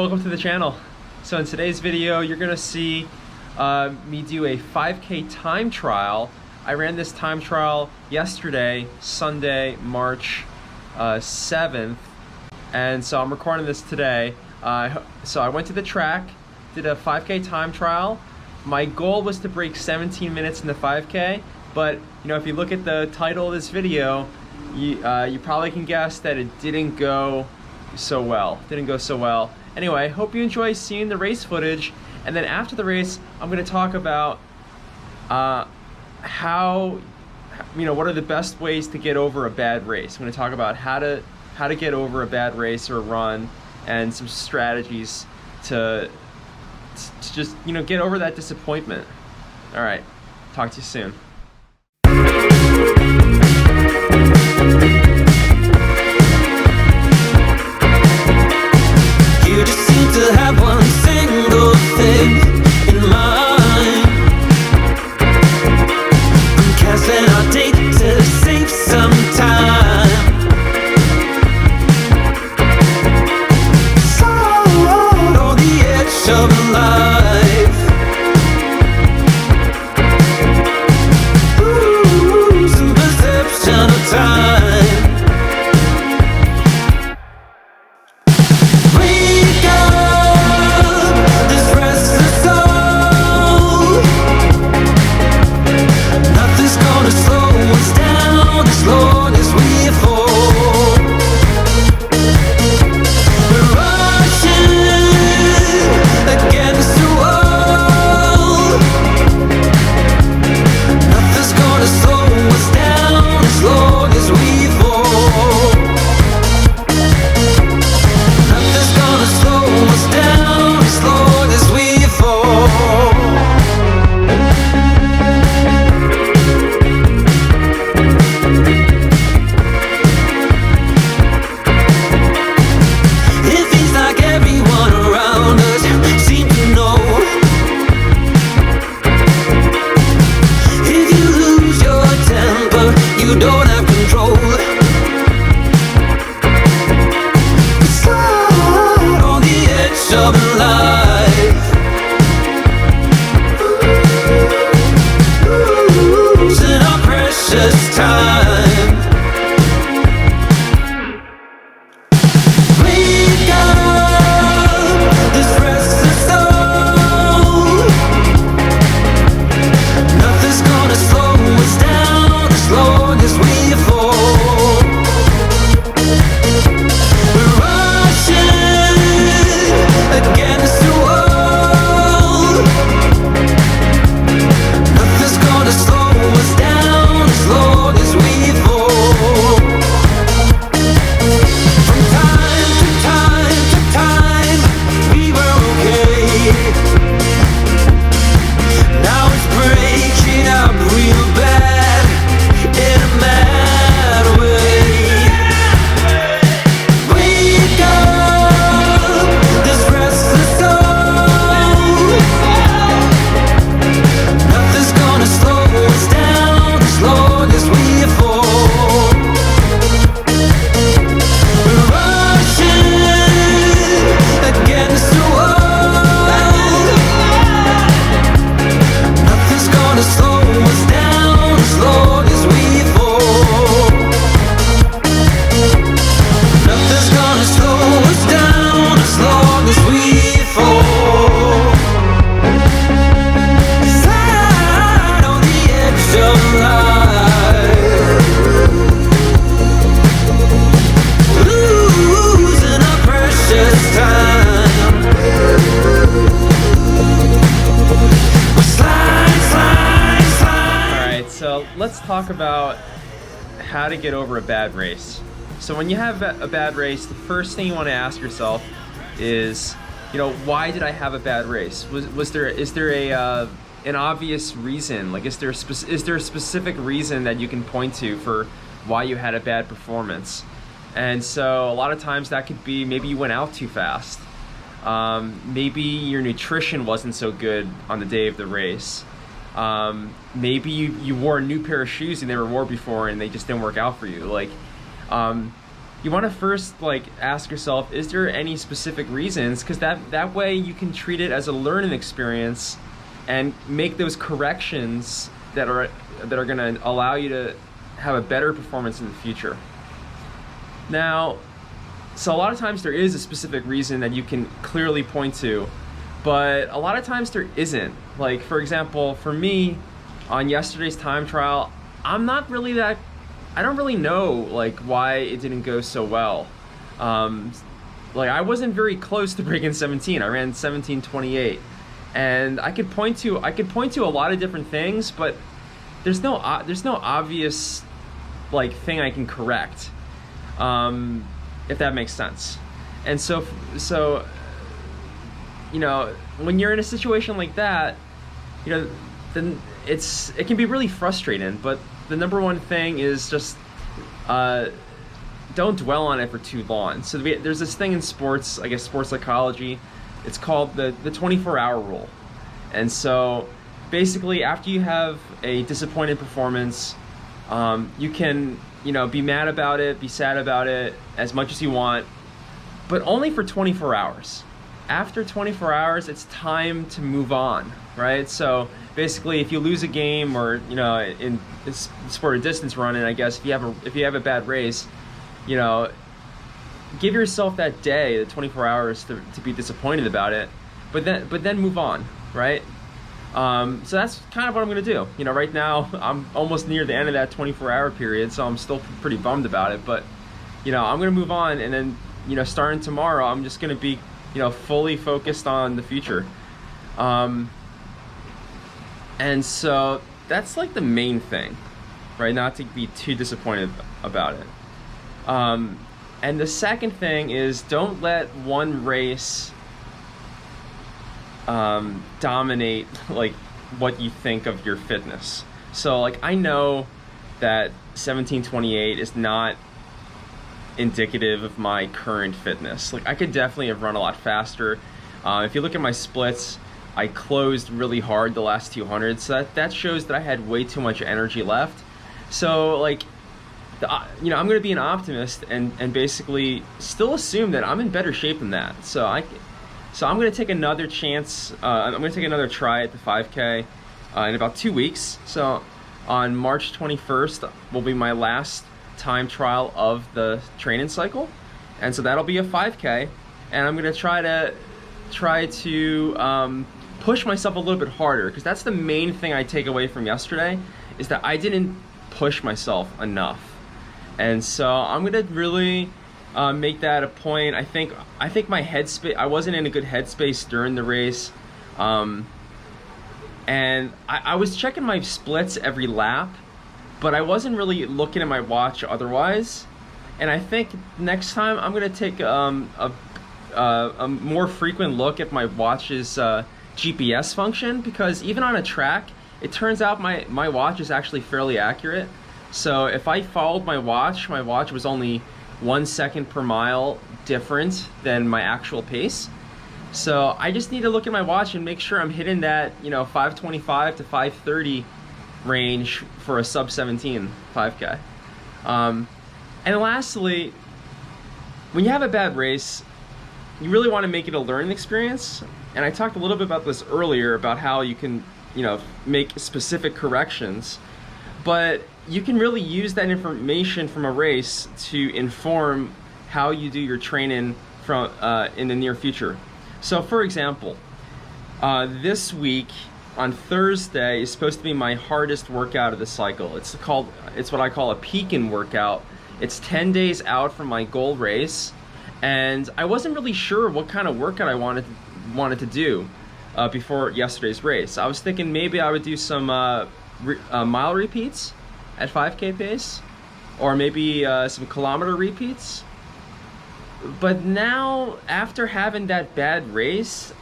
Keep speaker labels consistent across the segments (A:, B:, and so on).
A: welcome to the channel. So in today's video, you're gonna see me do a 5K time trial. I ran this time trial yesterday, Sunday, March 7th, and so I'm recording this today. So I went to the track, did a 5K time trial. My goal was to break 17 minutes in the 5K, but you know, if you look at the title of this video, you probably can guess that it didn't go so well. Anyway, hope you enjoy seeing the race footage, and then after the race, I'm going to talk about how, you know, what are the best ways to get over a bad race. I'm going to talk about how to get over a bad race or a run, and some strategies to just, you know, get over that disappointment. All right, talk to you soon.
B: You just seem to have one single thing in mind. I'm canceling our date to save some time. So on the edge of life, losing perception of time.
A: Let's talk about how to get over a bad race. So when you have a bad race, the first thing you want to ask yourself is, you know, why did I have a bad race? Is there an obvious reason? Like, is there a specific reason that you can point to for why you had a bad performance? And so a lot of times that could be maybe you went out too fast. Maybe your nutrition wasn't so good on the day of the race. Maybe you wore a new pair of shoes you never wore before and they just didn't work out for you. Like, you want to first like ask yourself, is there any specific reasons? Because that way you can treat it as a learning experience and make those corrections that are going to allow you to have a better performance in the future. Now, so a lot of times there is a specific reason that you can clearly point to, but a lot of times there isn't. Like, for example, for me, on yesterday's time trial, I don't really know like why it didn't go so well. Like, I wasn't very close to breaking 17. I ran 17:28, and I could point to a lot of different things, but there's no obvious like thing I can correct, if that makes sense. And so you know, when you're in a situation like that, you know, then it can be really frustrating. But the number one thing is just don't dwell on it for too long. So there's this thing in sports, I guess sports psychology, it's called the 24-hour rule. And so basically, after you have a disappointing performance, you can, you know, be mad about it, be sad about it as much as you want, but only for 24 hours. After 24 hours, it's time to move on, right? So basically, if you lose a game, or, you know, in this sport of distance running, I guess, if you have a bad race, you know, give yourself that day, the 24 hours to be disappointed about it, but then move on, right? So that's kind of what I'm gonna do. You know, right now I'm almost near the end of that 24-hour period, so I'm still pretty bummed about it, but, you know, I'm gonna move on, and then, you know, starting tomorrow, I'm just gonna be, you know, fully focused on the future. And so that's like the main thing, right? Not to be too disappointed about it. And the second thing is, don't let one race dominate like what you think of your fitness. So like, I know that 17:28 is not indicative of my current fitness. Like, I could definitely have run a lot faster. If you look at my splits, I closed really hard the last 200, so that shows that I had way too much energy left. So like, you know, I'm going to be an optimist and basically still assume that I'm in better shape than that. So I'm going to take another chance. I'm going to take another try at the 5K in about 2 weeks. So on March 21st will be my last time trial of the training cycle, and so that'll be a 5K, and I'm going to try to push myself a little bit harder, because that's the main thing I take away from yesterday, is that I didn't push myself enough. And so I'm gonna really make that a point. I think my headspace, I wasn't in a good headspace during the race, and I was checking my splits every lap, but I wasn't really looking at my watch otherwise. And I think next time I'm gonna take a more frequent look at my watch's GPS function, because even on a track, it turns out my watch is actually fairly accurate. So if I followed my watch was only 1 second per mile different than my actual pace. So I just need to look at my watch and make sure I'm hitting that, you know, 525 to 530 range for a sub 17 5K. And lastly, when you have a bad race, you really want to make it a learning experience. And I talked a little bit about this earlier, about how you can, you know, make specific corrections, but you can really use that information from a race to inform how you do your training from in the near future. So for example, this week on Thursday is supposed to be my hardest workout of the cycle. It's what I call a peak-in workout. It's 10 days out from my goal race, and I wasn't really sure what kind of workout I wanted to do before yesterday's race. I was thinking maybe I would do some mile repeats at 5K pace, or maybe some kilometer repeats. But now, after having that bad race,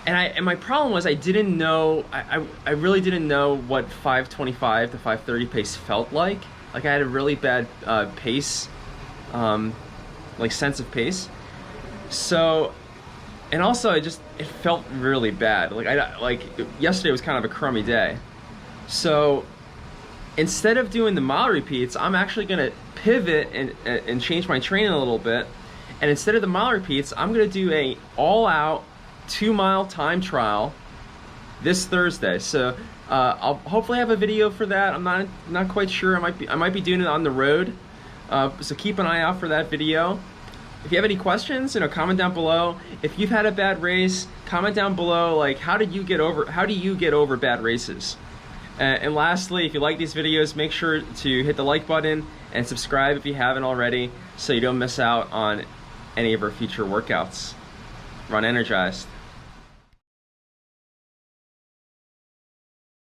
A: and my problem was I didn't know, I really didn't know what 525 to 530 pace felt like. Like, I had a really bad pace, like sense of pace. So, and also it felt really bad. Like yesterday was kind of a crummy day. So instead of doing the mile repeats, I'm actually gonna pivot and change my training a little bit. And instead of the mile repeats, I'm gonna do a all-out 2-mile time trial this Thursday. So I'll hopefully have a video for that. I'm not quite sure. I might be doing it on the road. So keep an eye out for that video. If you have any questions, comment down below. If you've had a bad race, comment down below, like, how do you get over bad races? And lastly, if you like these videos, make sure to hit the like button and subscribe if you haven't already, so you don't miss out on any of our future workouts. Run energized.